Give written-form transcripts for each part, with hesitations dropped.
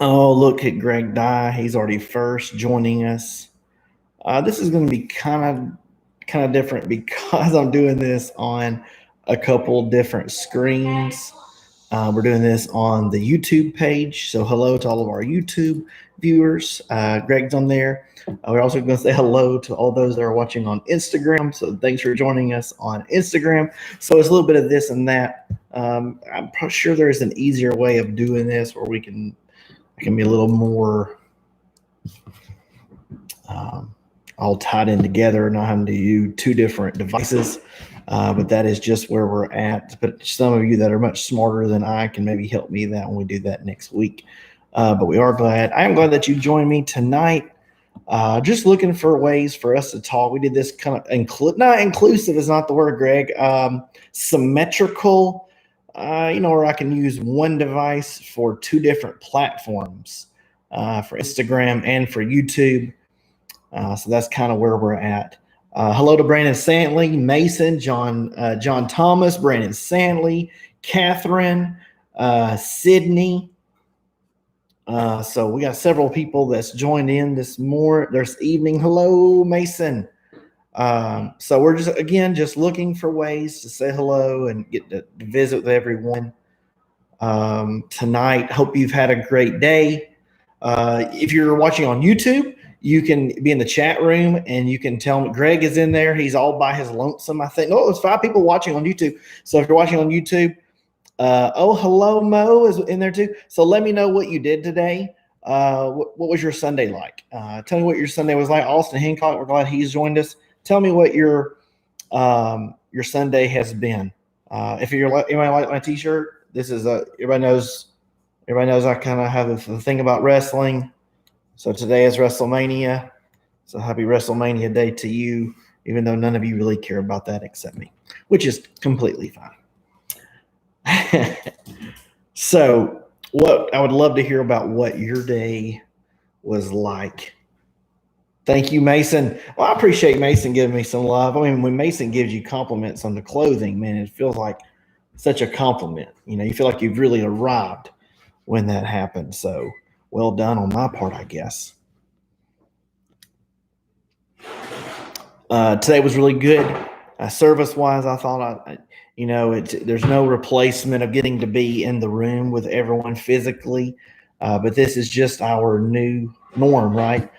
Oh, look at Greg Dye. He's already first joining us. This is going to be kind of different because I'm doing this on a couple different screens. We're doing this on the YouTube page. So hello to all of our YouTube viewers. Greg's on there. We're also going to say hello to all those that are watching on Instagram. So thanks for joining us on Instagram. So it's a little bit of this and that. I'm sure there's an easier way of doing this where it can be a little more all tied in together, not having to use two different devices. But that is just where we're at. But some of you that are much smarter than I can maybe help me that when we do that next week. But we are glad. I am glad that you joined me tonight. Just looking for ways for us to talk. We did this kind of not inclusive is not the word, Greg. Symmetrical. Where I can use one device for two different platforms, for Instagram and for YouTube. So that's kind of where we're at. Hello to Brandon Santley, Mason, John Thomas, Brandon Santley, Catherine, Sydney. So we got several people that's joined in this evening. Hello, Mason. So we're just looking for ways to say hello and get to visit with everyone tonight. Hope you've had a great day. If you're watching on YouTube, you can be in the chat room and you can tell me Greg is in there. He's all by his lonesome, I think. Oh, it's 5 people watching on YouTube. So if you're watching on YouTube, hello, Mo is in there too. So let me know what you did today. What was your Sunday like? Tell me what your Sunday was like. Austin Hancock, we're glad he's joined us. Tell me what your Sunday has been. If anybody like my T-shirt, this is everybody knows I kind of have the thing about wrestling. So today is WrestleMania. So happy WrestleMania day to you, even though none of you really care about that except me, which is completely fine. So what I would love to hear about what your day was like. Thank you, Mason. Well, I appreciate Mason giving me some love. I mean, when Mason gives you compliments on the clothing, man, it feels like such a compliment. You feel like you've really arrived when that happens. So well done on my part, I guess. Today was really good. Service-wise, I thought there's no replacement of getting to be in the room with everyone physically, but this is just our new norm, right?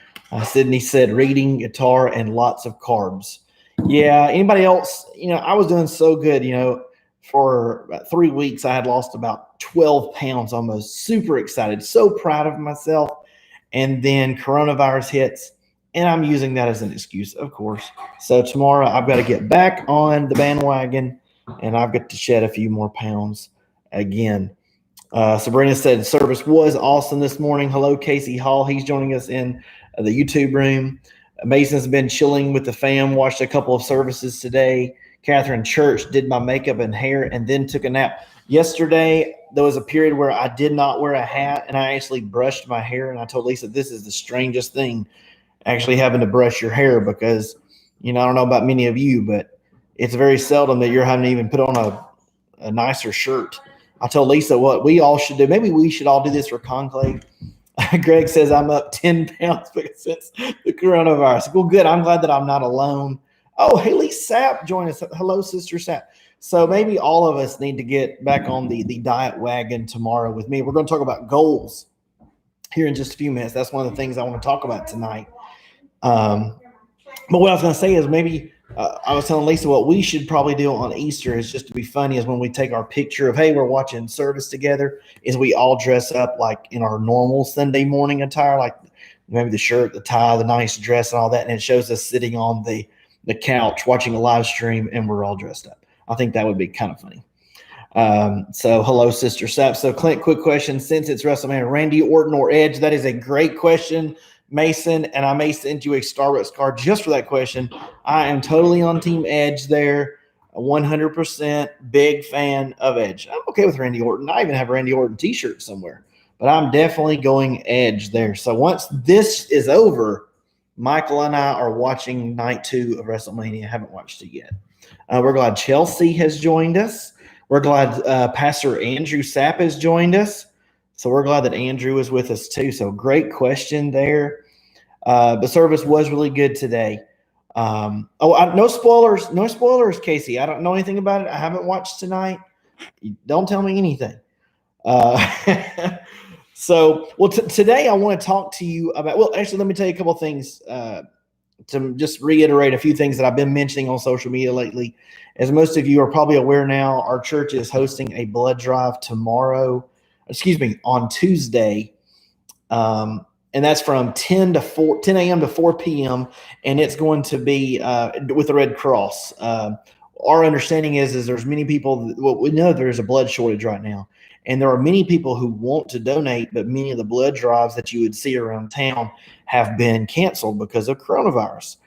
Sydney said reading, guitar, and lots of carbs. Yeah, anybody else? I was doing so good, for about 3 weeks, I had lost about 12 pounds almost. Super excited, so proud of myself. And then coronavirus hits, and I'm using that as an excuse, of course. So tomorrow I've got to get back on the bandwagon, and I've got to shed a few more pounds again. Sabrina said service was awesome this morning. Hello, Casey Hall. He's joining us in the YouTube room. Mason's been chilling with the fam, watched a couple of services today. Catherine Church did my makeup and hair and then took a nap. Yesterday, there was a period where I did not wear a hat, and I actually brushed my hair, and I told Lisa this is the strangest thing, actually having to brush your hair, because, I don't know about many of you, but it's very seldom that you're having to even put on a nicer shirt. I told Lisa what we all should do. Maybe we should all do this for Conclave. Greg says I'm up 10 pounds since the coronavirus. Well, good. I'm glad that I'm not alone. Oh, Haley Sapp joined us. Hello, Sister Sapp. So maybe all of us need to get back on the diet wagon tomorrow with me. We're going to talk about goals here in just a few minutes. That's one of the things I want to talk about tonight. But what I was going to say is maybe I was telling Lisa what we should probably do on Easter is just to be funny is when we take our picture of, hey, we're watching service together, is we all dress up like in our normal Sunday morning attire, like maybe the shirt, the tie, the nice dress and all that. And it shows us sitting on the couch watching a live stream and we're all dressed up. I think that would be kind of funny. So hello, Sister Sapp. So Clint, quick question. Since it's WrestleMania, Randy Orton or Edge? That is a great question, Mason, and I may send you a Starbucks card just for that question. I am totally on Team Edge there, 100% big fan of Edge. I'm okay with Randy Orton. I even have a Randy Orton t-shirt somewhere, but I'm definitely going Edge there. So once this is over, Michael and I are watching night 2 of WrestleMania. I haven't watched it yet. We're glad Chelsea has joined us. We're glad Pastor Andrew Sapp has joined us. So we're glad that Andrew is with us too. So great question there. The service was really good today. No spoilers, no spoilers, Casey. I don't know anything about it. I haven't watched tonight. Don't tell me anything. Today I want to talk to you about, well, actually, let me tell you a couple of things to just reiterate a few things that I've been mentioning on social media lately. As most of you are probably aware now, our church is hosting a blood drive on Tuesday. And that's from 10 a.m. to 4 p.m. And it's going to be with the Red Cross. Our understanding is there's many people, we know there's a blood shortage right now. And there are many people who want to donate, but many of the blood drives that you would see around town have been canceled because of coronavirus.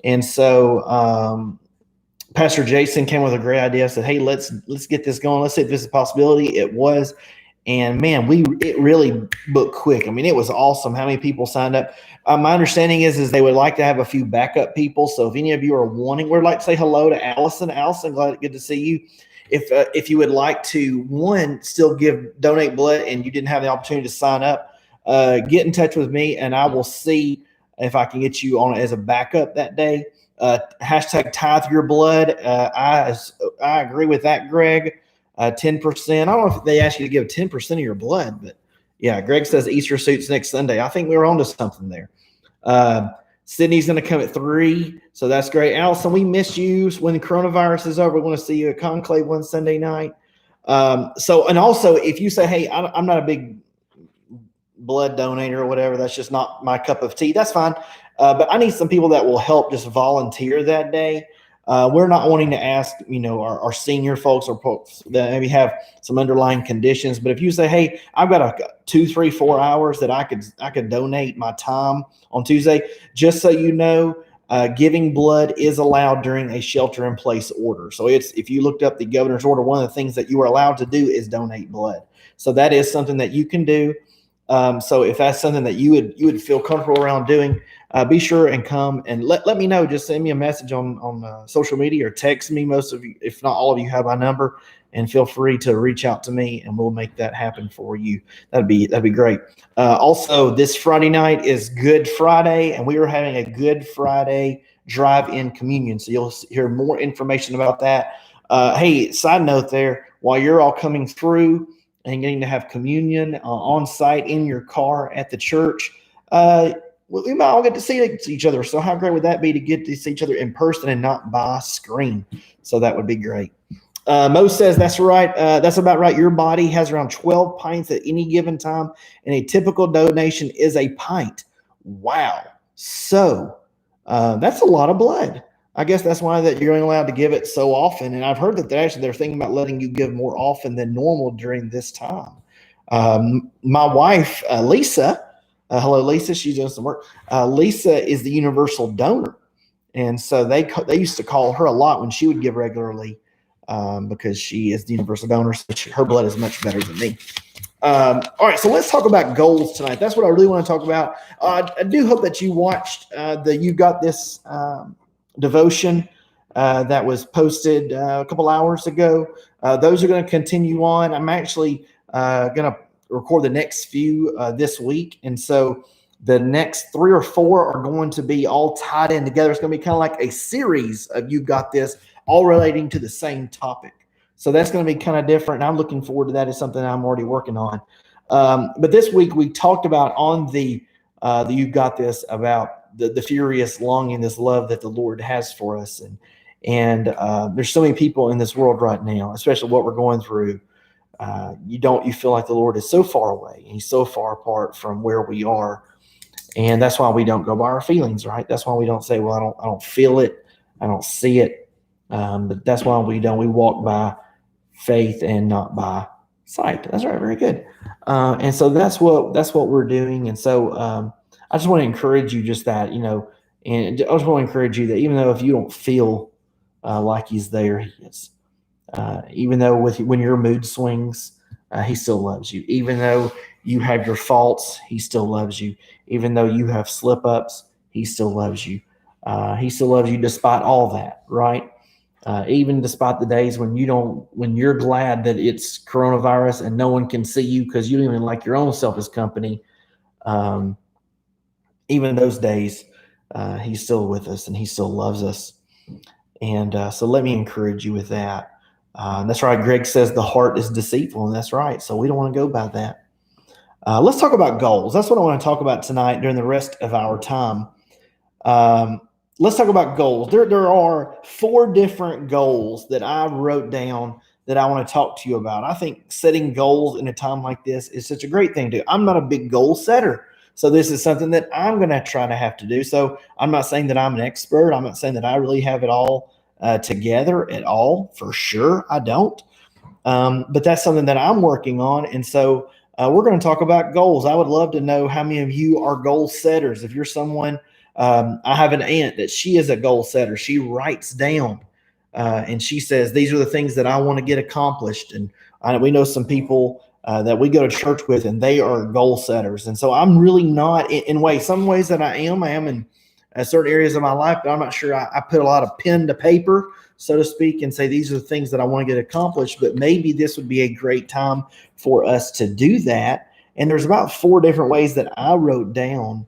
And so Pastor Jason came with a great idea, said, hey, let's get this going. Let's see if this is a possibility. It was. And man, it really booked quick. I mean, it was awesome how many people signed up. My understanding is they would like to have a few backup people. So if any of you are wanting, we'd like to say hello to Allison. Allison, good to see you. If you would like to, still donate blood and you didn't have the opportunity to sign up, get in touch with me and I will see if I can get you on as a backup that day. Hashtag tithe your blood. I agree with that, Greg. 10%. I don't know if they ask you to give 10% of your blood, but yeah, Greg says Easter suits next Sunday. I think we were on to something there. Sydney's going to come at 3, so that's great. Allison, we miss you. When the coronavirus is over, we want to see you at Conclave one Sunday night. And also, if you say, hey, I'm not a big blood donator or whatever, that's just not my cup of tea, that's fine. But I need some people that will help just volunteer that day. We're not wanting to ask, our senior folks or folks that maybe have some underlying conditions. But if you say, hey, I've got 2, 3, 4 hours that I could donate my time on Tuesday, just so you know, giving blood is allowed during a shelter-in-place order. So if you looked up the governor's order, one of the things that you are allowed to do is donate blood. So that is something that you can do. So if that's something that you would feel comfortable around doing, be sure and come and let me know. Just send me a message on social media or text me. Most of you, if not all of you, have my number, and feel free to reach out to me and we'll make that happen for you. That'd be great. Also, this Friday night is Good Friday, and we are having a Good Friday drive-in communion. So you'll hear more information about that. Hey, side note there, while you're all coming through and getting to have communion on site in your car at the church, we might all get to see each other. So how great would that be to get to see each other in person and not by screen? So that would be great. Mo says that's right. That's about right. Your body has around 12 pints at any given time, and a typical donation is a pint. Wow. So that's a lot of blood. I guess that's why that you're only allowed to give it so often. And I've heard that they're thinking about letting you give more often than normal during this time. My wife, Lisa, hello, Lisa. She's doing some work. Lisa is the universal donor. And so they used to call her a lot when she would give regularly because she is the universal donor. So her blood is much better than me. All right, so let's talk about goals tonight. That's what I really want to talk about. I do hope that you watched the You Got This devotion that was posted a couple hours ago. Those are going to continue on. I'm actually going to record the next few this week. And so the next 3 or 4 are going to be all tied in together. It's going to be kind of like a series of You Got This, all relating to the same topic. So that's going to be kind of different. And I'm looking forward to that. It's something I'm already working on. But this week we talked about on the You Got This about the furious longing, this love that the Lord has for us. And there's so many people in this world right now, especially what we're going through. You feel like the Lord is so far away and he's so far apart from where we are. And that's why we don't go by our feelings, right? That's why we don't say, well, I don't feel it. I don't see it. But that's why we walk by faith and not by sight. That's right. Very good. And so that's what we're doing. And so I just want to encourage you just that, and I just want to encourage you that even though if you don't feel like he's there, he is. Even though when your mood swings, he still loves you. Even though you have your faults, he still loves you. Even though you have slip-ups, he still loves you. He still loves you despite all that, right? Even despite the days when when you're glad that it's coronavirus and no one can see you because you don't even like your own self as company. Um, Even those days, he's still with us and he still loves us. And so let me encourage you with that. That's right. Greg says the heart is deceitful, and that's right. So we don't want to go by that. Let's talk about goals. That's what I want to talk about tonight during the rest of our time. Um, let's talk about goals. There are 4 different goals that I wrote down that I want to talk to you about. I think setting goals in a time like this is such a great thing to do. I'm not a big goal setter. So this is something that I'm going to try to have to do. So I'm not saying that I'm an expert. I'm not saying that I really have it all together at all. For sure, I don't. But that's something that I'm working on. And so we're going to talk about goals. I would love to know how many of you are goal setters. If you're someone, I have an aunt that she is a goal setter. She writes down and she says, these are the things that I want to get accomplished. And we know some people that we go to church with, and they are goal setters. And so I'm really not in ways, some ways that I am in certain areas of my life, but I'm not sure I put a lot of pen to paper, so to speak, and say, these are the things that I want to get accomplished. But maybe this would be a great time for us to do that. And there's about 4 different ways that I wrote down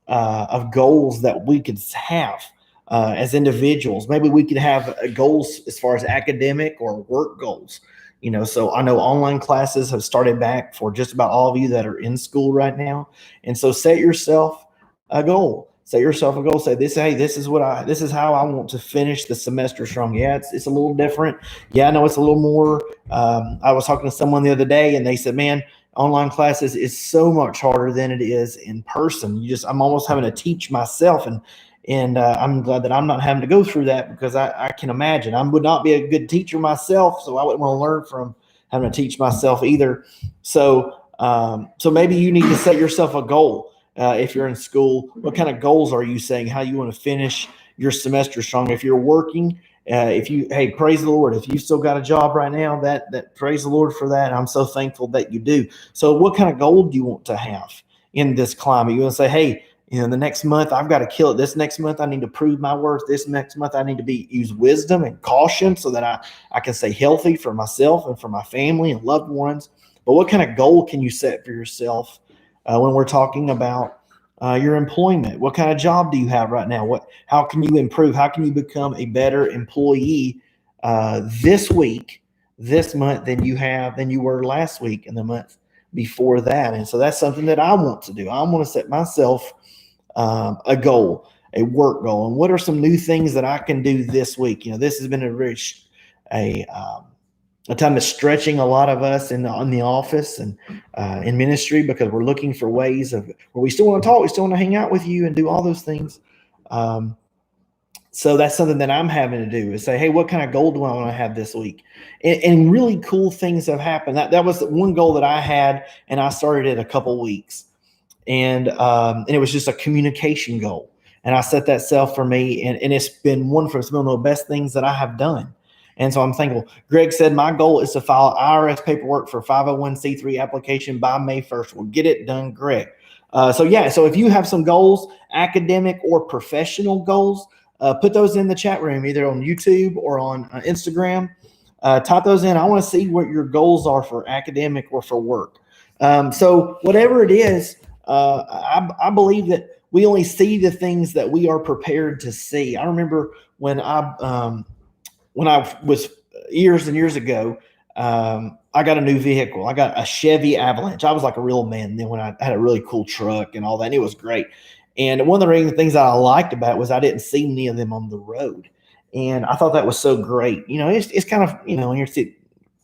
of goals that we could have as individuals. Maybe we could have goals as far as academic or work goals. So I know online classes have started back for just about all of you that are in school right now. And so set yourself a goal. Set yourself a goal. Say this. Hey, this is how I want to finish the semester strong. Yeah, it's a little different. Yeah, I know it's a little more. I was talking to someone the other day, and they said, "Man, online classes is so much harder than it is in person. I'm almost having to teach myself, and I'm glad that I'm not having to go through that, because I can imagine I would not be a good teacher myself, so I wouldn't want to learn from having to teach myself either. So maybe you need to set yourself a goal. If you're in school, what kind of goals are you saying? How you want to finish your semester strong? If you're working, hey, praise the Lord. If you still got a job right now, that praise the Lord for that. I'm so thankful that you do. So what kind of goal do you want to have in this climate? You want to say, hey, the next month I've got to kill it. This next month I need to prove my worth. This next month I need to use wisdom and caution so that I can stay healthy for myself and for my family and loved ones. But what kind of goal can you set for yourself when we're talking about your employment? What kind of job do you have right now? How can you improve? How can you become a better employee this week, this month than you were last week and the month before that? And so that's something that I want to do. I want to set myself a goal, a work goal. And what are some new things that I can do this week? This has been a time of stretching a lot of us in the office and in ministry, because we're looking for ways of where we still want to talk, we still want to hang out with you and do all those things. So that's something that I'm having to do, is say, hey, what kind of goal do I want to have this week? And really cool things have happened. That was one goal that I had, and I started it a couple weeks, and it was just a communication goal. And I set that self for me, and it's been wonderful. It's been one of the best things that I have done. And so I'm thankful. Greg said, my goal is to file IRS paperwork for 501c3 application by May 1st. We'll get it done, Greg. So if you have some goals, academic or professional goals, put those in the chat room, either on YouTube or on Instagram. Type those in. I want to see what your goals are for academic or for work. So whatever it is, I believe that we only see the things that we are prepared to see. I remember when I was years and years ago, I got a new vehicle. I got a Chevy Avalanche. I was like a real man then when I had a really cool truck and all that, and it was great. And one of the things that I liked about it was I didn't see any of them on the road. And I thought that was so great. It's kind of, when you're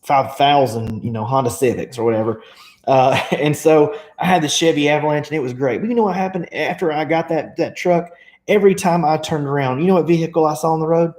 5,000, Honda Civics or whatever. And so I had the Chevy Avalanche, and it was great. But you know what happened after I got that truck? Every time I turned around, you know what vehicle I saw on the road?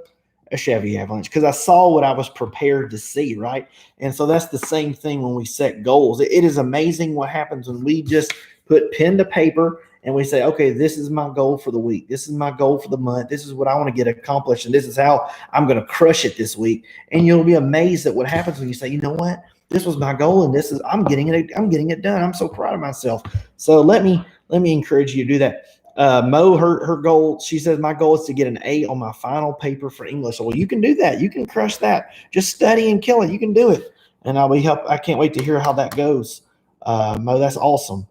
A Chevy Avalanche, because I saw what I was prepared to see, right? And so that's the same thing when we set goals. It is amazing what happens when we just put pen to paper and we say, okay, this is my goal for the week. This is my goal for the month. This is what I want to get accomplished, and this is how I'm going to crush it this week. And you'll be amazed at what happens when you say, you know what? This was my goal, and I'm getting it done. I'm so proud of myself. So let me encourage you to do that. Mo, her goal, she says, my goal is to get an A on my final paper for English. Well, you can do that. You can crush that. Just study and kill it. You can do it. And I can't wait to hear how that goes. Mo, that's awesome.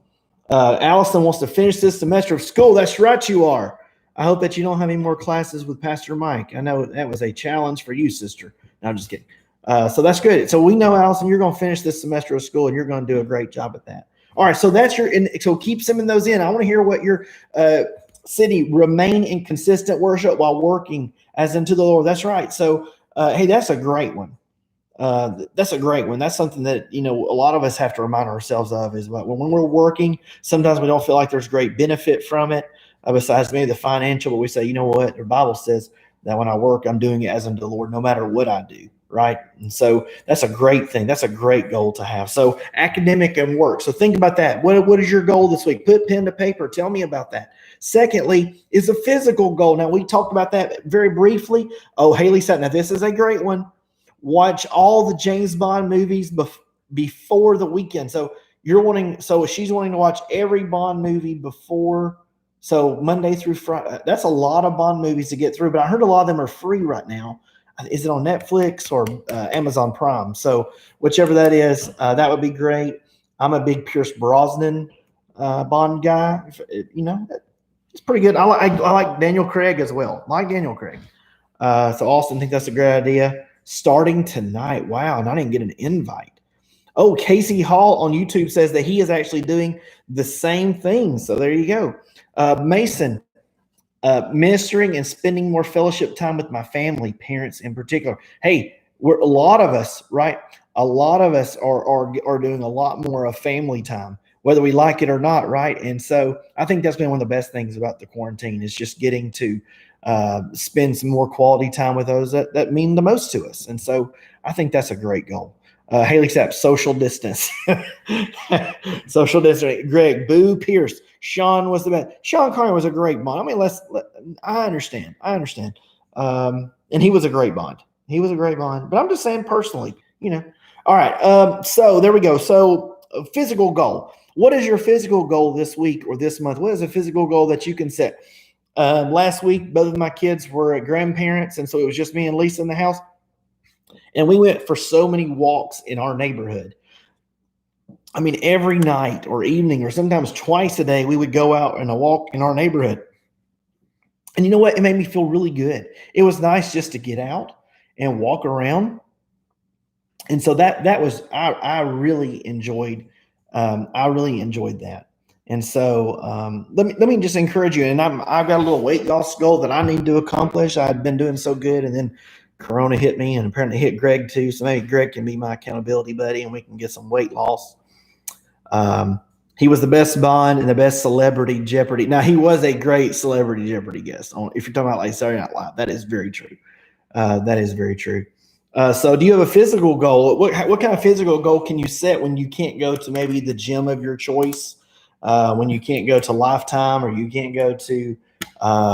Allison wants to finish this semester of school. That's right, you are. I hope that you don't have any more classes with Pastor Mike. I know that was a challenge for you, sister. No, I'm just kidding. So that's good. So we know, Allison, you're going to finish this semester of school, and you're going to do a great job at that. All right, so that's so keep sending those in. I want to hear what your city remain in consistent worship while working as unto the Lord. That's right. So, hey, that's a great one. That's a great one. That's something that, a lot of us have to remind ourselves of is when we're working, sometimes we don't feel like there's great benefit from it, besides maybe the financial, but we say, you know what, the Bible says that when I work, I'm doing it as unto the Lord, no matter what I do. Right. And so that's a great thing. That's a great goal to have. So academic and work. So think about that. What is your goal this week? Put pen to paper. Tell me about that. Secondly, is a physical goal. Now, we talked about that very briefly. Oh, Haley said, now this is a great one. Watch all the James Bond movies before the weekend. So she's wanting to watch every Bond movie before. So Monday through Friday. That's a lot of Bond movies to get through, but I heard a lot of them are free right now. Is it on Netflix or Amazon Prime? So whichever that is, that would be great. I'm a big Pierce Brosnan Bond guy. It's pretty good. I like Daniel Craig as well. I like Daniel Craig. So Austin, think that's a great idea. Starting tonight. Wow, and I didn't get an invite. Oh, Casey Hall on YouTube says that he is actually doing the same thing. So there you go. Mason, ministering and spending more fellowship time with my family, parents in particular. Hey, a lot of us, right? A lot of us are doing a lot more of family time, whether we like it or not, right? And so I think that's been one of the best things about the quarantine is just getting to spend some more quality time with those that mean the most to us. And so I think that's a great goal. Haley Sapp, social distance. Social distance. Greg, Boo Pierce. Sean was the best. Sean Carter was a great Bond. I mean, I understand. And he was a great Bond. But I'm just saying personally, All right. So there we go. So physical goal. What is your physical goal this week or this month? What is a physical goal that you can set? Last week, both of my kids were grandparents, and so it was just me and Lisa in the house. And we went for so many walks in our neighborhood. I mean, every night or evening or sometimes twice a day, we would go out and a walk in our neighborhood. And you know what? It made me feel really good. It was nice just to get out and walk around. And so that was, I really enjoyed that. And so let me just encourage you. And I've got a little weight loss goal that I need to accomplish. I've been doing so good, and then Corona hit me, and apparently hit Greg too. So maybe Greg can be my accountability buddy, and we can get some weight loss. He was the best Bond and the best Celebrity Jeopardy. Now, he was a great Celebrity Jeopardy guest. If you're talking about like Saturday Night Live, that is very true. So do you have a physical goal? What kind of physical goal can you set when you can't go to maybe the gym of your choice, when you can't go to Lifetime, or you can't go to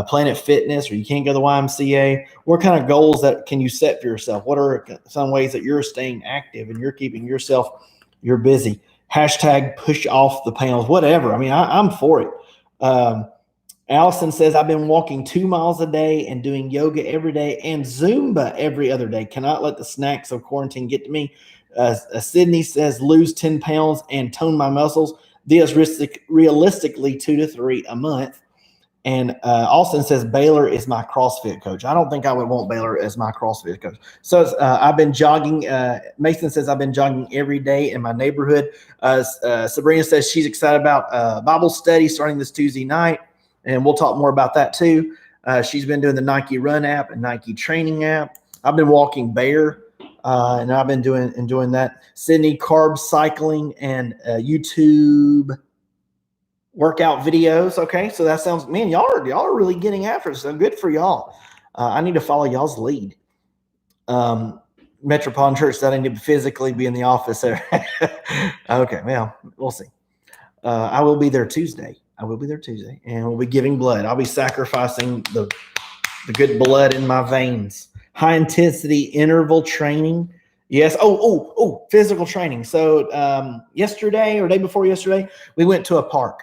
Planet Fitness, or you can't go to the YMCA? What kind of goals that can you set for yourself? What are some ways that you're staying active and you're keeping you're busy? Hashtag push off the panels, whatever. I mean, I'm for it. Allison says, I've been walking 2 miles a day and doing yoga every day and Zumba every other day. Cannot let the snacks of quarantine get to me. Sydney says, lose 10 pounds and tone my muscles. This realistically 2 to 3 a month. And Austin says, Baylor is my CrossFit coach. I don't think I would want Baylor as my CrossFit coach. So I've been jogging. Mason says, I've been jogging every day in my neighborhood. Sabrina says she's excited about Bible study starting this Tuesday night. And we'll talk more about that too. She's been doing the Nike Run app and Nike Training app. I've been walking Bear, and I've been enjoying that. Sydney, carb cycling and YouTube workout videos. Okay, so that sounds, man, y'all are really getting after it. So good for y'all. I need to follow y'all's lead. Metropolitan Church that I need to physically be in the office there. Okay, well, we'll see. I will be there Tuesday. And we'll be giving blood. I'll be sacrificing the good blood in my veins. High intensity interval training. Yes. Physical training. So yesterday or day before yesterday, we went to a park.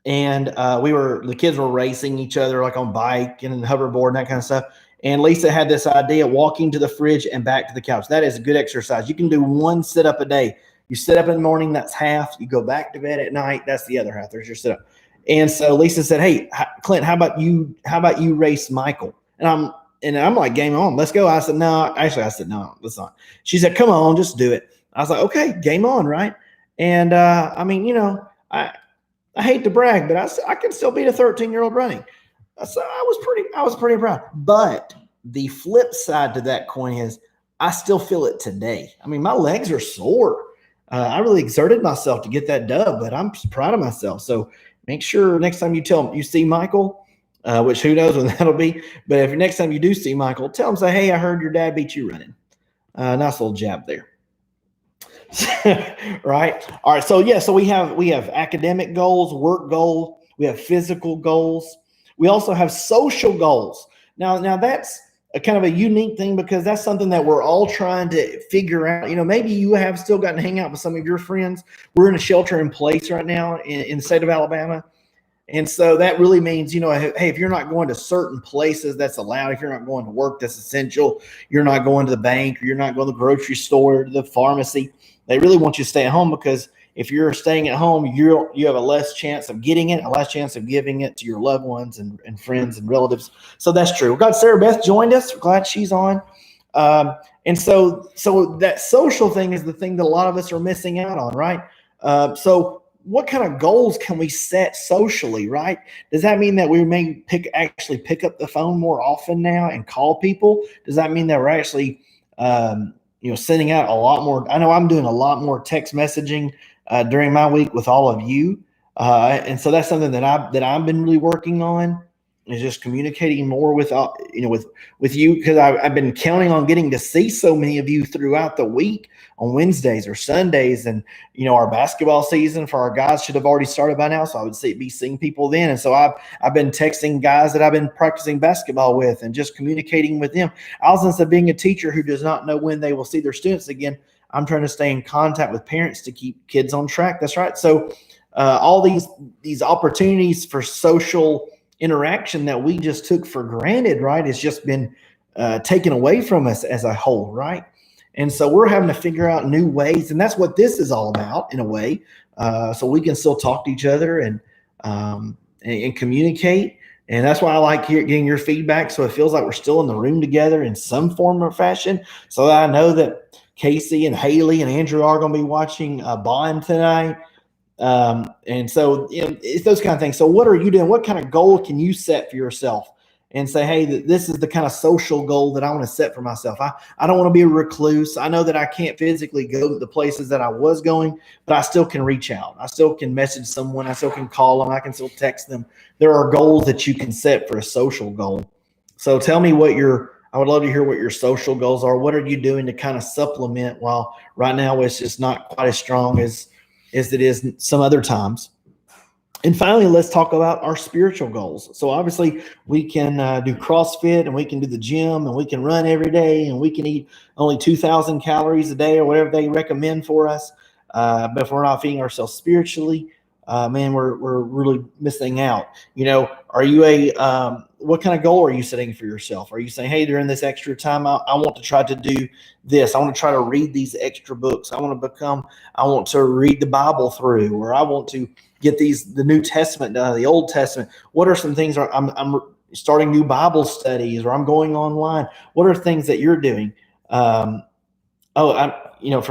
and the kids were racing each other like on bike and hoverboard and that kind of stuff. And Lisa had this idea: walking to the fridge and back to the couch. That is a good exercise. You can do one sit up a day. You sit up in the morning, that's half. You go back to bed at night, that's the other half. There's your sit up. And so Lisa said, "Hey, Clint, how about you race Michael?" And I'm like, "Game on, let's go." I said, "No, actually," I said, "No, let's not." She said, "Come on, just do it." I was like, "Okay, game on, right?" And I mean, I hate to brag, but I can still beat a 13-year-old running. So I was pretty proud. But the flip side to that coin is I still feel it today. I mean, my legs are sore. I really exerted myself to get that dub, but I'm proud of myself. So make sure next time you see Michael, which who knows when that'll be, but if next time you do see Michael, tell him, say, "Hey, I heard your dad beat you running." Nice little jab there. Right. All right. So yeah, so we have academic goals, work goals, we have physical goals. We also have social goals. Now that's a kind of a unique thing because that's something that we're all trying to figure out. Maybe you have still gotten to hang out with some of your friends. We're in a shelter in place right now in the state of Alabama. And so that really means, hey, if you're not going to certain places, that's allowed. If you're not going to work, that's essential. You're not going to the bank, or you're not going to the grocery store, or the pharmacy. They really want you to stay at home because if you're staying at home, you have a less chance of getting it, a less chance of giving it to your loved ones and friends and relatives. So that's true. We've got Sarah Beth joined us. We're glad she's on. And so that social thing is the thing that a lot of us are missing out on, right? So what kind of goals can we set socially, right? Does that mean that we may actually pick up the phone more often now and call people? Does that mean that we're actually sending out a lot more? I know I'm doing a lot more text messaging during my week with all of you, and so that's something that I've been really working on, is just communicating more with you, because I've been counting on getting to see so many of you throughout the week on Wednesdays or Sundays. And our basketball season for our guys should have already started by now, so I would be seeing people then. And so I've been texting guys that I've been practicing basketball with and just communicating with them. Also, instead of being a teacher who does not know when they will see their students again, I'm trying to stay in contact with parents to keep kids on track. That's right. So all these opportunities for social interaction that we just took for granted, right, has just been taken away from us as a whole, right? And so we're having to figure out new ways, and that's what this is all about in a way, so we can still talk to each other and communicate. And that's why I like getting your feedback, so it feels like we're still in the room together in some form or fashion, so that I know that Casey and Haley and Andrew are going to be watching Bond tonight. And so it's those kind of things. So what are you doing? What kind of goal can you set for yourself and say, hey, this is the kind of social goal that I want to set for myself? I don't want to be a recluse. I know that I can't physically go to the places that I was going, but I still can reach out. I still can message someone. I still can call them. I can still text them. There are goals that you can set for a social goal. So tell me I would love to hear what your social goals are. What are you doing to kind of supplement while right now it's just not quite as strong as it is some other times? And finally, let's talk about our spiritual goals. So obviously we can do CrossFit, and we can do the gym, and we can run every day, and we can eat only 2,000 calories a day or whatever they recommend for us. But if we're not feeding ourselves spiritually, man, we're really missing out. Are you what kind of goal are you setting for yourself? Are you saying, hey, during this extra time, I want to try to do this. I want to try to read these extra books. I want to read the Bible through, or I want to get the New Testament done, the Old Testament. What are some things? I'm starting new Bible studies, or I'm going online. What are things that you're doing? For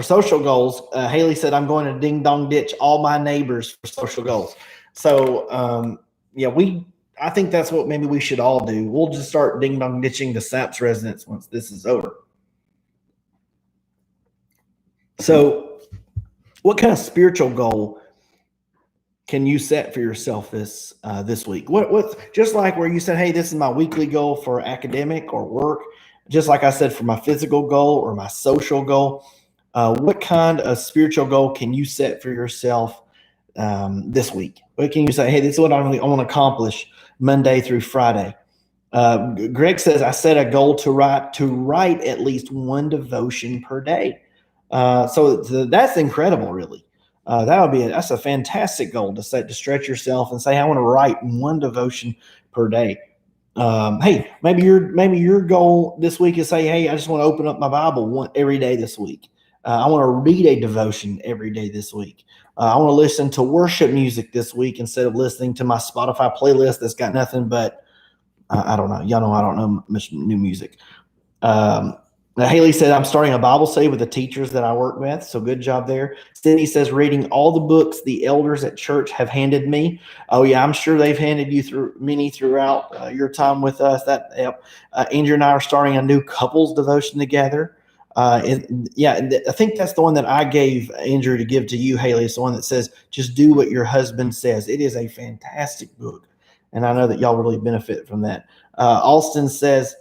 social goals, Haley said, I'm going to ding dong ditch all my neighbors for social goals. So, I think that's what maybe we should all do. We'll just start ding dong ditching the SAPS residents once this is over. So what kind of spiritual goal can you set for yourself this week? What just like where you said, hey, this is my weekly goal for academic or work, just like I said for my physical goal or my social goal, what kind of spiritual goal can you set for yourself this week? What can you say, hey, this is what I want to accomplish Monday through Friday? Greg says, I set a goal to write at least one devotion per day. So that's incredible, really. That's a fantastic goal to set, to stretch yourself and say, I want to write one devotion per day. Hey, maybe your goal this week is say, hey, I just want to open up my Bible every day this week. I want to read a devotion every day this week. I want to listen to worship music this week instead of listening to my Spotify playlist that's got nothing but I don't know. Y'all know I don't know much new music. Now Haley said, I'm starting a Bible study with the teachers that I work with. So good job there. Sydney says, reading all the books the elders at church have handed me. Oh, yeah, I'm sure they've handed you through many throughout your time with us. Andrew and I are starting a new couples devotion together. I think that's the one that I gave Andrew to give to you, Haley. It's the one that says, just do what your husband says. It is a fantastic book. And I know that y'all really benefit from that. Alston says,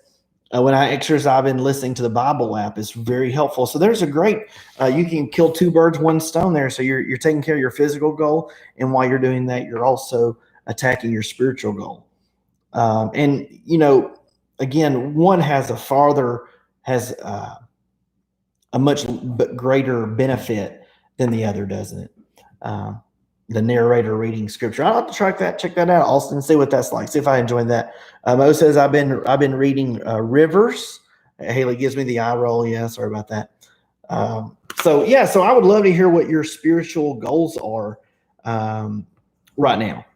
when I exercise, I've been listening to the Bible app. It's very helpful. So there's a great, you can kill two birds, one stone there. So you're taking care of your physical goal. And while you're doing that, you're also attacking your spiritual goal. And, again, one has a much greater benefit than the other, doesn't it? The narrator reading scripture. I'll have to check that out, Austin, see what that's like. See if I enjoyed that. Mo says I've been reading Rivers. Haley gives me the eye roll. Yeah, sorry about that. So I would love to hear what your spiritual goals are right now.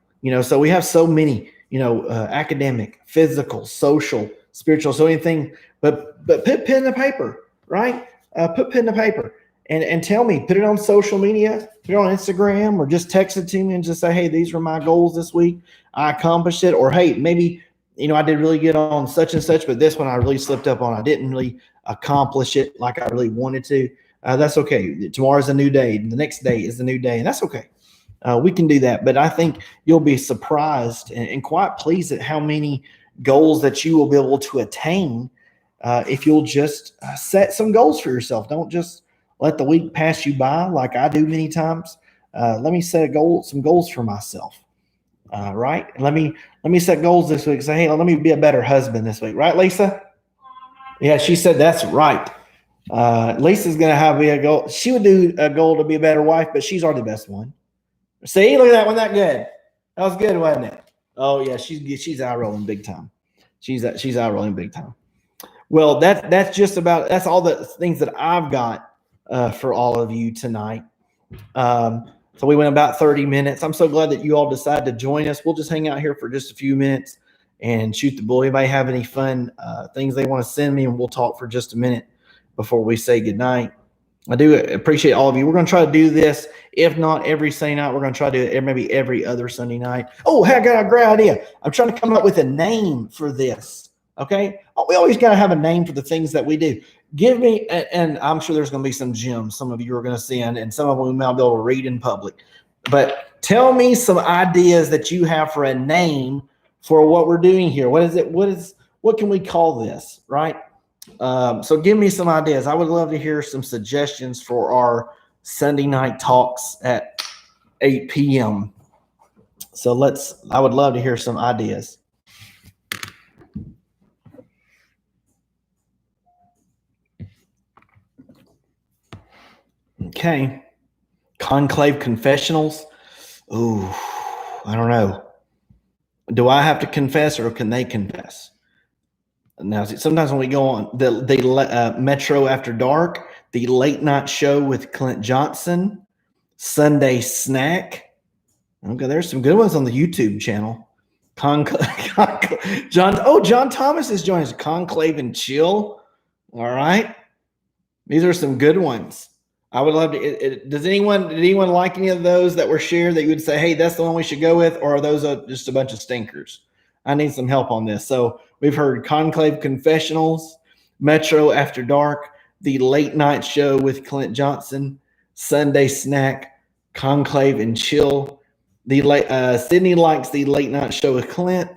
So we have so many, academic, physical, social, spiritual, so anything, but put pen to paper, right? Put pen to paper. And tell me, put it on social media, put it on Instagram, or just text it to me and just say, hey, these were my goals this week. I accomplished it. Or, hey, maybe, I did really good on such and such, but this one I really slipped up on. I didn't really accomplish it like I really wanted to. That's okay. Tomorrow's a new day. The next day is a new day, and that's okay. We can do that. But I think you'll be surprised and quite pleased at how many goals that you will be able to attain if you'll just set some goals for yourself. Don't just let the week pass you by like I do many times. Let me set some goals for myself. Right? And let me set goals this week. Say, hey, let me be a better husband this week. Right, Lisa? Yeah, she said that's right. Lisa's going to be a goal. She would do a goal to be a better wife, but she's already the best one. See, look at that one. That good. That was good, wasn't it? Oh, yeah, she's eye rolling big time. She's eye rolling big time. Well, that's all the things that I've got for all of you tonight. So we went about 30 minutes. I'm so glad that you all decided to join us. We'll just hang out here for just a few minutes and shoot the bull. Anybody have any fun things they want to send me, and we'll talk for just a minute before we say goodnight. I do appreciate all of you. We're going to try to do this, if not every Sunday night, we're going to try to do it maybe every other Sunday night. Oh, hey, I got a great idea. I'm trying to come up with a name for this. Okay. We always got to have a name for the things that we do. Give me, and I'm sure there's going to be some gems some of you are going to send, and some of them we might be able to read in public. But tell me some ideas that you have for a name for what we're doing here. What is it? What can we call this? Right. So give me some ideas. I would love to hear some suggestions for our Sunday night talks at 8 p.m. So I would love to hear some ideas. Okay. Conclave confessionals. Ooh, I don't know. Do I have to confess, or can they confess? Now, sometimes when we go on the Metro After Dark, the late night show with Clint Johnson, Sunday Snack. Okay, there's some good ones on the YouTube channel. John Thomas is joining us. Conclave and Chill. All right. These are some good ones. I would love to. Did anyone like any of those that were shared that you would say, hey, that's the one we should go with, or are those just a bunch of stinkers? I need some help on this. So we've heard Conclave Confessionals, Metro After Dark, the late night show with Clint Johnson, Sunday Snack, Conclave and Chill. Sydney likes the late night show with Clint.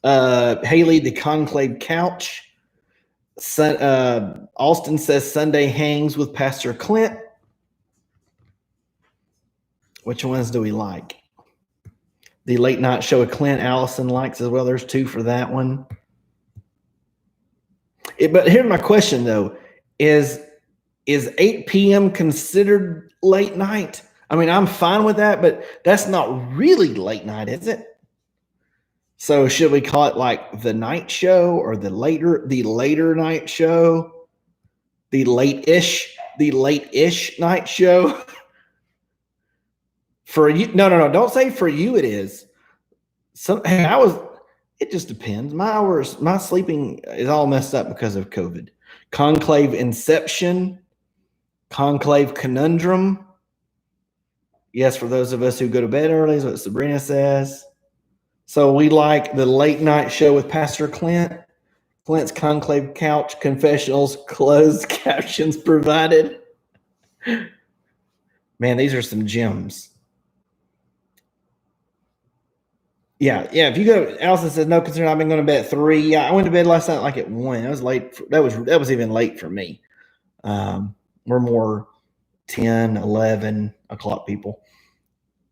Haley, the Conclave Couch. Austin says Sunday Hangs with Pastor Clint. Which ones do we like? The late night show with Clint, Allison likes as well. There's 2 for that one. But here's my question, though. Is 8 p.m. considered late night? I mean, I'm fine with that, but that's not really late night, is it? So should we call it like the night show or the later night show? The late-ish night show? For you, no, don't say for you it is. Hey, it just depends. My sleeping is all messed up because of COVID. Conclave Inception, Conclave Conundrum. Yes, for those of us who go to bed early is what Sabrina says. So we like the late night show with Pastor Clint. Clint's Conclave Couch Confessionals, closed captions provided. Man, these are some gems. Yeah. If you go, Allison says no concern. I've been going to bed at 3. Yeah, I went to bed last night like at 1. That was late. That was even late for me. We're more 10, 11 o'clock people.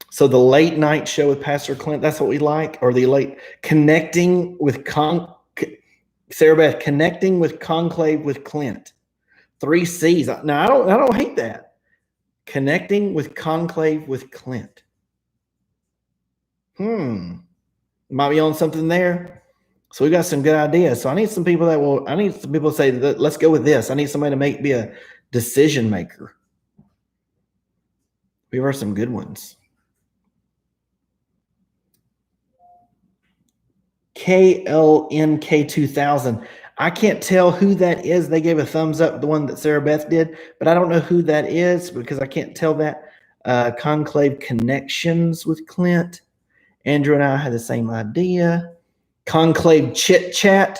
So the late night show with Pastor Clint, that's what we like, or the late connecting with Sarah Beth, connecting with Conclave with Clint. 3 C's. Now I don't hate that. Connecting with Conclave with Clint. Might be on something there. So we got some good ideas. So I need some people to say, let's go with this. I need somebody to be a decision maker. We've heard some good ones. KLNK2000. I can't tell who that is. They gave a thumbs up, the one that Sarah Beth did, but I don't know who that is because I can't tell that. Conclave Connections with Clint. Andrew and I had the same idea. Conclave Chit Chat.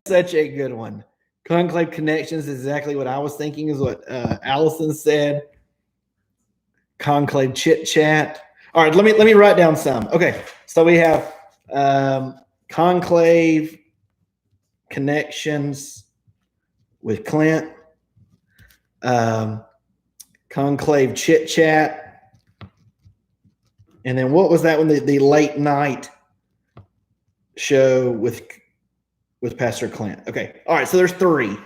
Such a good one. Conclave Connections is exactly what I was thinking, is what Allison said. Conclave Chit Chat. All right, let me write down some. Okay, so we have Conclave Connections with Clint. Conclave Chit Chat. And then what was that one? The late night show with Pastor Clint. Okay. All right. So there's 3.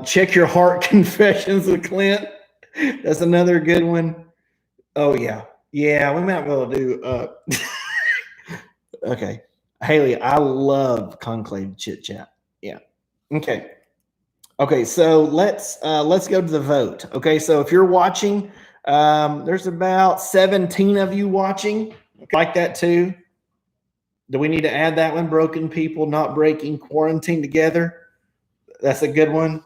Check Your Heart Confessions with Clint. That's another good one. Oh yeah. Yeah. We might be able to do, okay. Haley, I love Conclave Chit Chat. Yeah. Okay. Okay. So let's go to the vote. Okay. So if you're watching, there's about 17 of you watching. Like that too. Do we need to add that one? Broken people not breaking quarantine together. That's a good one.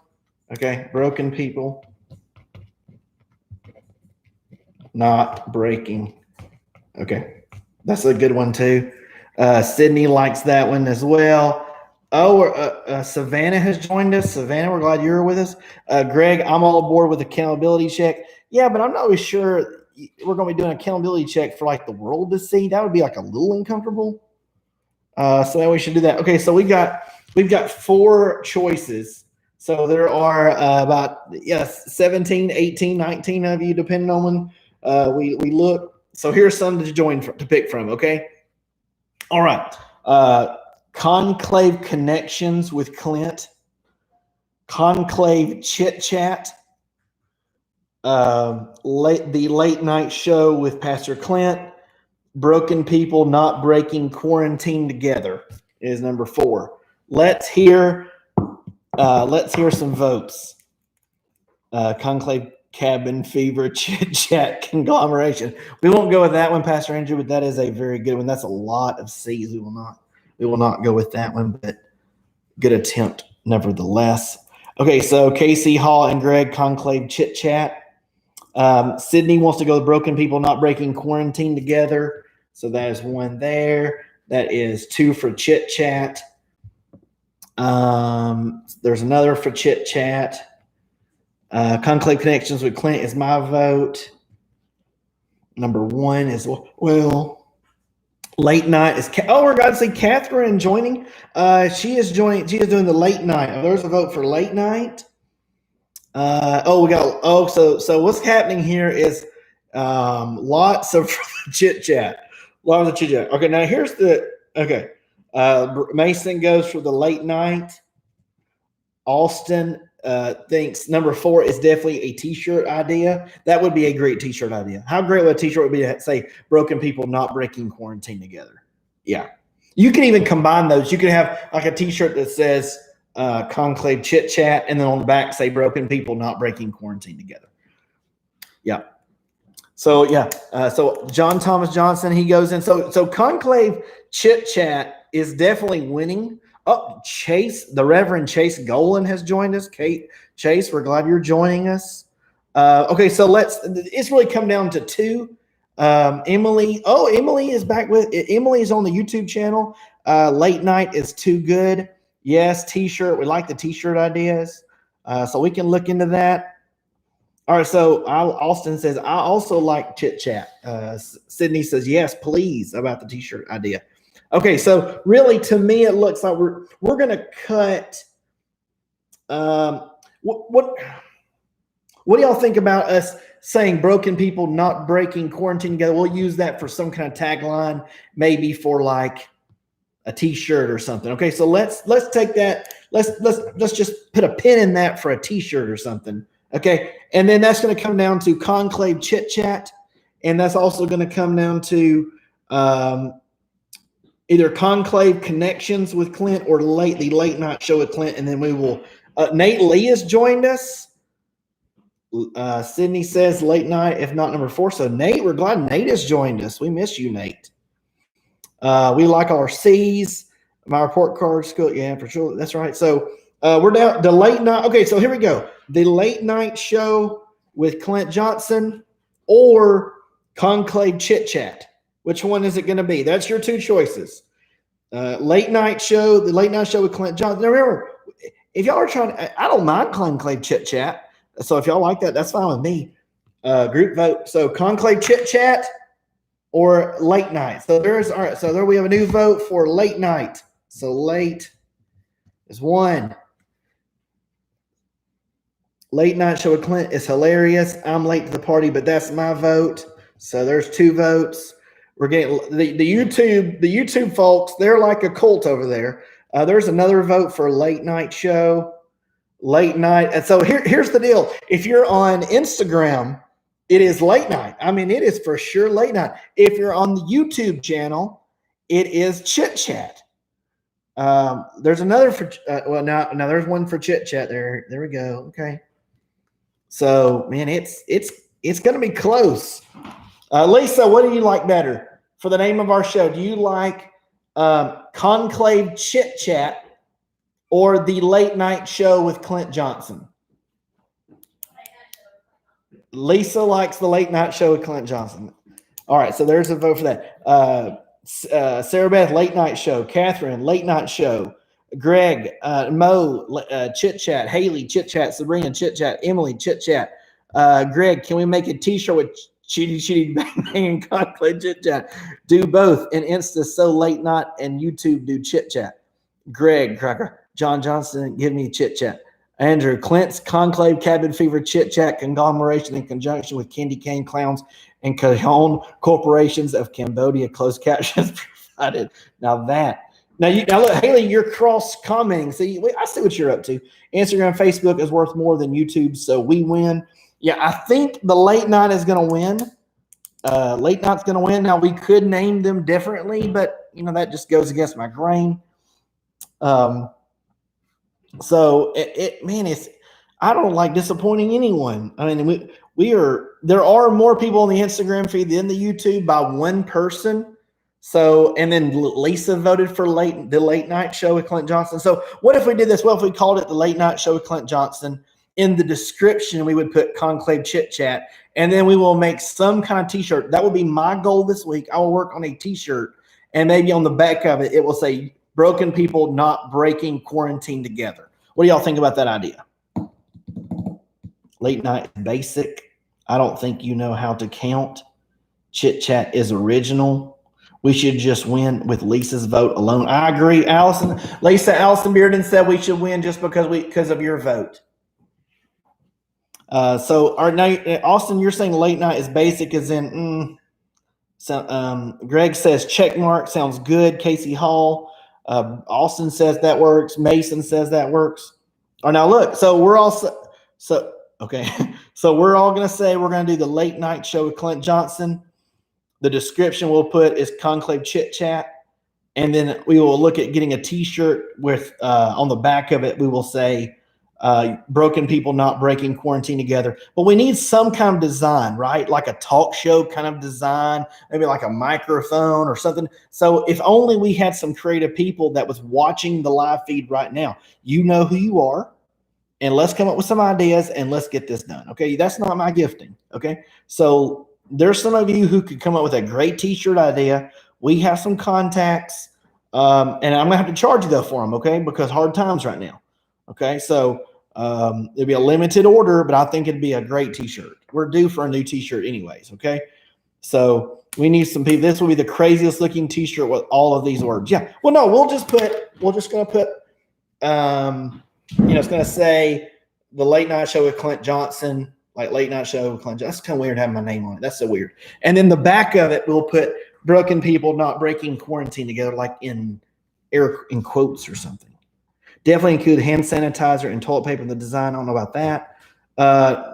Okay. Broken people not breaking. Okay. That's a good one too. Sydney likes that one as well. Oh, Savannah has joined us. Savannah, we're glad you're with us. Greg, I'm all aboard with accountability check. Yeah, but I'm not really sure we're going to be doing an accountability check for like the world to see. That would be like a little uncomfortable. So then we should do that. Okay, so we've got 4 choices. So there are about 17, 18, 19 of you, depending on when we look. So here's some to pick from. Okay. All right. Conclave Connections with Clint. Conclave Chit Chat. The late night show with Pastor Clint. Broken people not breaking quarantine together is number 4. Let's hear some votes. Conclave Cabin Fever Chit Chat Conglomeration. We won't go with that one, Pastor Andrew, but that is a very good one. That's a lot of C's. We will not go with that one, but good attempt nevertheless. Okay, so Casey, Hall, and Greg, Conclave Chit Chat. Sydney wants to go with broken people not breaking quarantine together. So that is 1 there. That is 2 for Chit Chat. There's another for Chit Chat. Conclave Connections with Clint is my vote. Number 1 is, late night is, we're going to see Catherine joining. She is doing the late night. There's a vote for late night. So what's happening here is lots of chit chat. Lots of chit chat. Okay, now here's Mason goes for the late night. Austin thinks number 4 is definitely a t-shirt idea. That would be a great t-shirt idea. How great would a t-shirt would be to say broken people not breaking quarantine together? Yeah. You can even combine those. You can have like a t-shirt that says Conclave Chit Chat, and then on the back say broken people not breaking quarantine together. Yeah. So yeah. So John Thomas Johnson, he goes in. So Conclave Chit Chat is definitely winning. Oh, Chase, the Reverend Chase Golan has joined us. Chase, we're glad you're joining us. Okay, so it's really come down to 2. Emily is back Emily is on the YouTube channel. Late night is too good. Yes, t-shirt. We like the t-shirt ideas. So we can look into that. All right, so Austin says, I also like chit chat. Sydney says, yes, please, about the t-shirt idea. Okay, so really, to me, it looks like we're going to cut. What do y'all think about us saying broken people not breaking quarantine together? We'll use that for some kind of tagline, maybe for like a t-shirt or something. Okay, so let's take that. Let's just put a pin in that for a t-shirt or something. Okay, and then that's going to come down to Conclave Chit Chat, and that's also going to come down to either Conclave Connections with Clint or the late night show with Clint, and then we will. Nate Lee has joined us. Sydney says late night, if not number 4. So Nate, we're glad Nate has joined us. We miss you, Nate. We like our C's. My report card school, yeah, for sure. That's right. So we're down the late night. Okay, so here we go. The late night show with Clint Johnson or Conclave Chit Chat. Which one is it going to be? That's your 2 choices. Late night show, the late night show with Clint Johnson. Now remember, if y'all are trying, I don't mind Conclave Chit Chat. So if y'all like that, that's fine with me. Group vote. So Conclave Chit Chat or late night. So all right. So there we have a new vote for late night. So late is 1. Late night show with Clint is hilarious. I'm late to the party, but that's my vote. So there's 2 votes. We're getting the YouTube folks. They're like a cult over there. There's another vote for late night show, late night. And so here's the deal. If you're on Instagram, it is late night. I mean, it is for sure late night. If you're on the YouTube channel, it is Chit Chat. There's another for now there's one for Chit Chat there. There we go. Okay. So man, it's gonna be close. Lisa, what do you like better for the name of our show? Do you like Conclave Chit Chat or the late night show with Clint Johnson? Lisa likes the late night show with Clint Johnson. All right, so there's a vote for that. Sarah Beth, late night show. Catherine, late night show. Greg, Mo, Chit Chat. Haley, Chit Chat. Sabrina, Chit Chat. Emily, Chit Chat. Greg, can we make a t-shirt with Chitty Bang Bang and Conclave Chit Chat? Do both. And Insta so late night and YouTube do Chit Chat. Greg, Cracker. John Johnson, give me Chit Chat. Andrew, Clint's Conclave Cabin Fever Chit Chat conglomeration in conjunction with Candy Cane Clowns and Cajon Corporations of Cambodia. Closed captions provided. Now look, Haley, you're cross commenting. See, I see what you're up to. Instagram, Facebook is worth more than YouTube, so we win. Yeah, I think the late night is going to win. Late night's going to win. Now we could name them differently, but that just goes against my grain. So I don't like disappointing anyone. I mean, there are more people on the Instagram feed than the YouTube by 1 person. So, and then Lisa voted for the late night show with Clint Johnson. So what if we did this? Well, if we called it the late night show with Clint Johnson, in the description, we would put Conclave Chit Chat, and then we will make some kind of t-shirt. That would be my goal this week. I will work on a t-shirt, and maybe on the back of it, it will say broken people not breaking quarantine together. What do y'all think about that idea? Late night basic. I don't think you know how to count. Chit Chat is original. We should just win with Lisa's vote alone. I agree, Allison. Allison Bearden said we should win just because of your vote. So Austin, you're saying late night is basic as in So Greg says check mark sounds good. Casey Hall. Austin says that works. Mason says that works. Oh, now look. So we're all so okay. So we're all gonna say we're gonna do the late night show with Clint Johnson. The description we'll put is Conclave Chit Chat. And then we will look at getting a T-shirt with on the back of it, we will say broken people not breaking quarantine together. But we need some kind of design, right? Like a talk show kind of design, maybe like a microphone or something. So if only we had some creative people that was watching the live feed right now. You know who you are. And let's come up with some ideas and let's get this done. Okay. That's not my gifting. Okay. So there's some of you who could come up with a great T-shirt idea. We have some contacts, and I'm gonna have to charge you though for them, okay? Because hard times right now, okay? So it'll be a limited order, but I think it'd be a great T-shirt. We're due for a new T-shirt, anyways, okay? So we need some people. This will be the craziest looking T-shirt with all of these words. Yeah. Well, no, we're just gonna put, it's gonna say the late night show with Clint Johnson. Like late night show with Clint Johnson. That's kind of weird having my name on it. That's so weird. And then the back of it, we'll put broken people not breaking quarantine together, like in quotes or something. Definitely include hand sanitizer and toilet paper in the design. I don't know about that.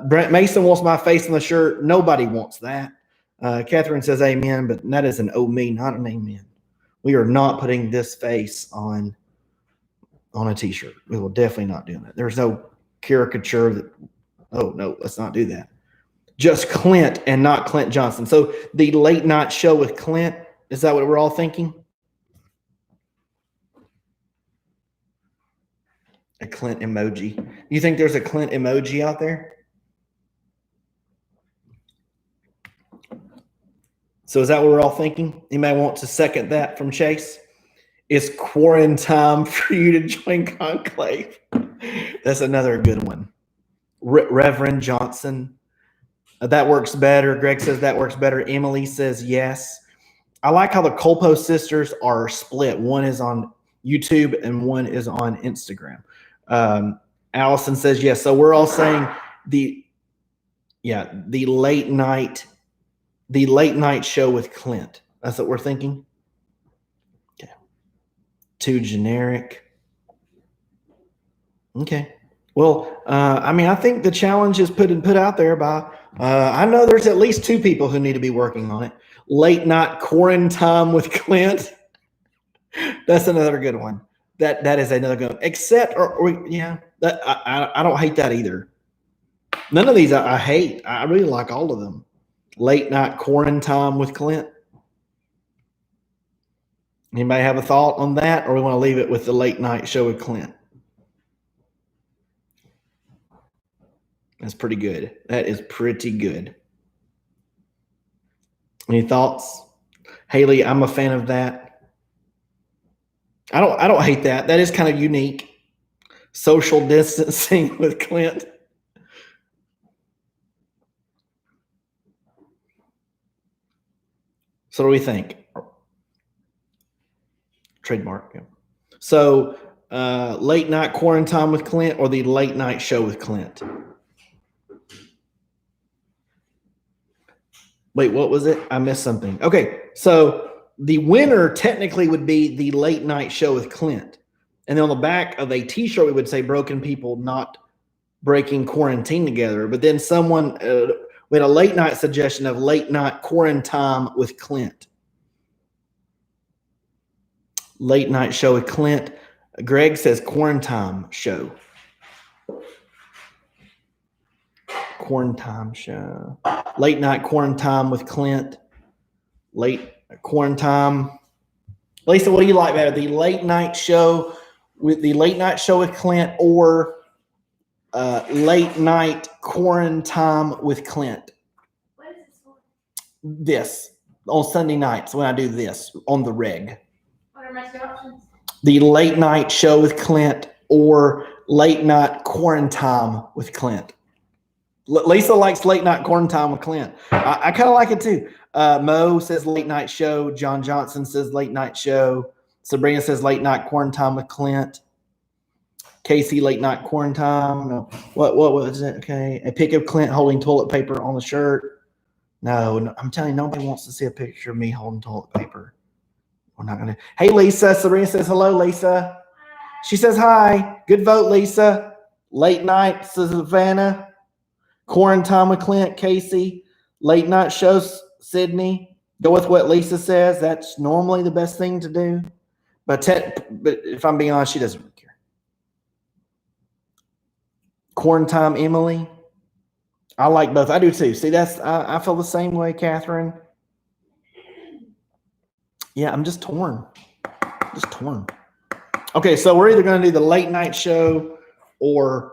Brent Mason wants my face on the shirt. Nobody wants that. Catherine says amen, but that is an oh me, not an amen. We are not putting this face on a T-shirt. We will definitely not do that. There's no caricature that. Oh, no, let's not do that. Just Clint and not Clint Johnson. So the late night show with Clint, is that what we're all thinking? A Clint emoji. You think there's a Clint emoji out there? So is that what we're all thinking? You may want to second that from Chase. It's quarantine for you to join Conclave. That's another good one. Reverend Johnson. That works better. Greg says that works better. Emily says yes. I like how the Colpo sisters are split. One is on YouTube and one is on Instagram. Allison says yes. So we're all saying the late night show with Clint. That's what we're thinking. Okay. Too generic. Okay. Well, I think the challenge is put out there by, I know there's at least two people who need to be working on it. Late night quarantine with Clint. That's another good one. That is another good one. Except, I don't hate that either. None of these I hate. I really like all of them. Late night quarantine with Clint. Anybody have a thought on that, or we want to leave it with the late night show with Clint? That's pretty good. That is pretty good. Any thoughts? Haley, I'm a fan of that. I don't hate that. That is kind of unique. Social distancing with Clint. So what do we think? Trademark. Yeah. So late night quarantine with Clint or the late night show with Clint? Wait, what was it? I missed something. Okay, so the winner technically would be the late night show with Clint. And then on the back of a T-shirt, we would say broken people not breaking quarantine together. But then someone, we had a late night suggestion of late night quarantine with Clint. Late night show with Clint. Greg says quarantine show. Quarantine show. Late night quarantine with Clint. Late quarantine. Lisa, what do you like better? The late night show with Clint or late night quarantine with Clint? What is this for? This on Sunday nights when I do this on the reg. What are my two options? The late night show with Clint or late night quarantine with Clint. Lisa likes late night quarantine with Clint. I kind of like it too. Mo says late night show. John Johnson says late night show. Sabrina says late night quarantine with Clint. Casey, late night quarantine. No. What was it? Okay. A pic of Clint holding toilet paper on the shirt. No, I'm telling you, nobody wants to see a picture of me holding toilet paper. We're not going to. Hey, Lisa. Sabrina says hello, Lisa. She says hi. Good vote, Lisa. Late night, Savannah. Quarantine with Clint, Casey. Late night shows, Sydney. Go with what Lisa says. That's normally the best thing to do. But if I'm being honest, she doesn't really care. Quarantine, Emily. I like both. I do too. See, I feel the same way, Catherine. Yeah, I'm just torn. Okay, so we're either going to do the late night show or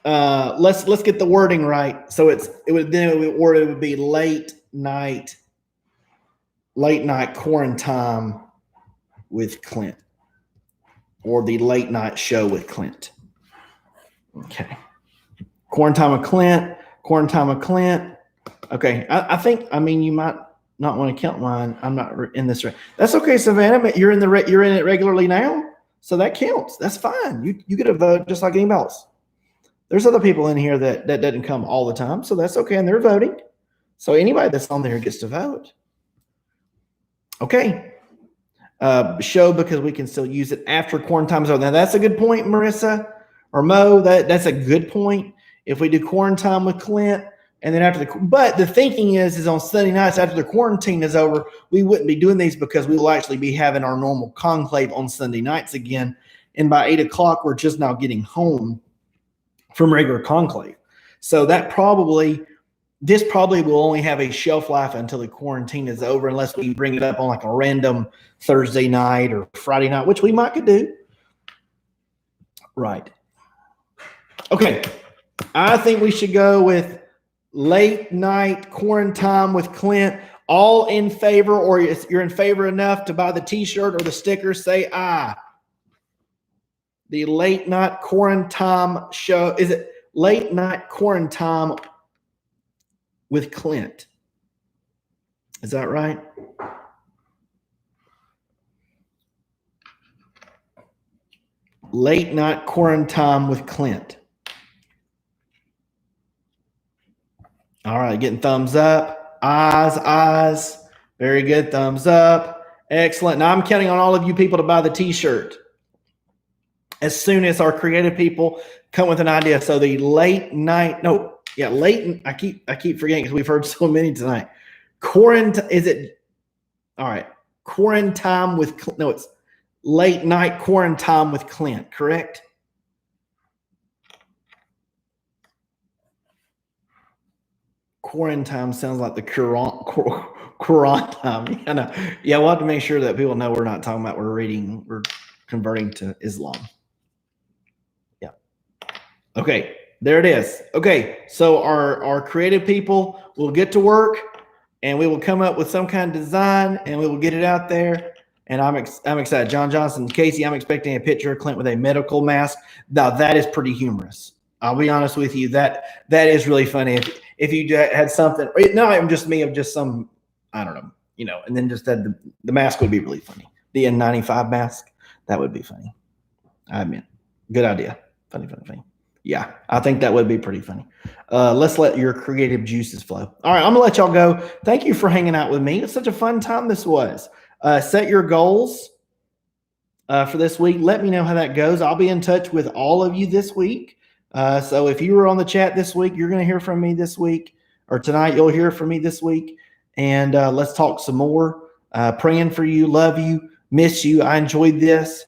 let's get the wording right. So it would be late night quarantine with Clint, or the late night show with Clint. Okay, quarantine with Clint. Okay, I think you might not want to count mine. I'm not in this. That's okay, Savannah. You're in it regularly now, so that counts. That's fine. You get a vote just like anybody else. There's other people in here that doesn't come all the time, so that's okay, and they're voting. So anybody that's on there gets to vote. Okay. Show, because we can still use it after quarantine is over. Now that's a good point, Marissa or Mo. That's a good point. If we do quarantine with Clint, and then but the thinking is on Sunday nights after the quarantine is over, we wouldn't be doing these because we will actually be having our normal conclave on Sunday nights again. And by 8 o'clock, we're just now getting home from regular conclave. So this probably will only have a shelf life until the quarantine is over, unless we bring it up on like a random Thursday night or Friday night, which we might could do. Right. Okay. I think we should go with late night quarantine with Clint. All in favor, or if you're in favor enough to buy the t-shirt or the sticker, say aye. The late night quarantine show. Is it late night quarantine with Clint? Is that right? Late night quarantine with Clint. All right, getting thumbs up. Eyes. Very good. Thumbs up. Excellent. Now I'm counting on all of you people to buy the t-shirt as soon as our creative people come with an idea. So the late night, I keep forgetting because we've heard so many tonight. Quarantine, is it? All right. Quarantine with, it's late night quarantine with Clint, correct? Quarantine sounds like the Quran time. Yeah, we'll have to make sure that people know we're not talking about we're converting to Islam. Yeah. Okay, there it is. Okay, so our creative people will get to work, and we will come up with some kind of design, and we will get it out there. And I'm excited. John Johnson, Casey, I'm expecting a picture of Clint with a medical mask. Now that is pretty humorous. I'll be honest with you. That is really funny. If you had something, not even just me, of just some, I don't know, and then just had the mask would be really funny. The N95 mask, that would be funny. I admit, good idea. Funny. Yeah, I think that would be pretty funny. Let's let your creative juices flow. All right, I'm gonna let y'all go. Thank you for hanging out with me. It's such a fun time this was. Set your goals for this week. Let me know how that goes. I'll be in touch with all of you this week. So if you were on the chat this week, you're going to hear from me this week, or tonight you'll hear from me this week. And let's talk some more. Praying for you, love you, miss you. I enjoyed this.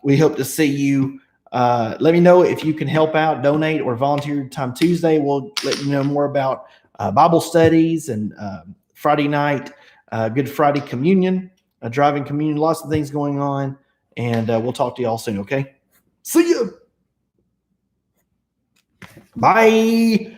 We hope to see you. Let me know if you can help out, donate, or volunteer time Tuesday. We'll let you know more about Bible studies and Friday night, Good Friday communion, driving communion, lots of things going on. And we'll talk to you all soon, okay? See you. Bye.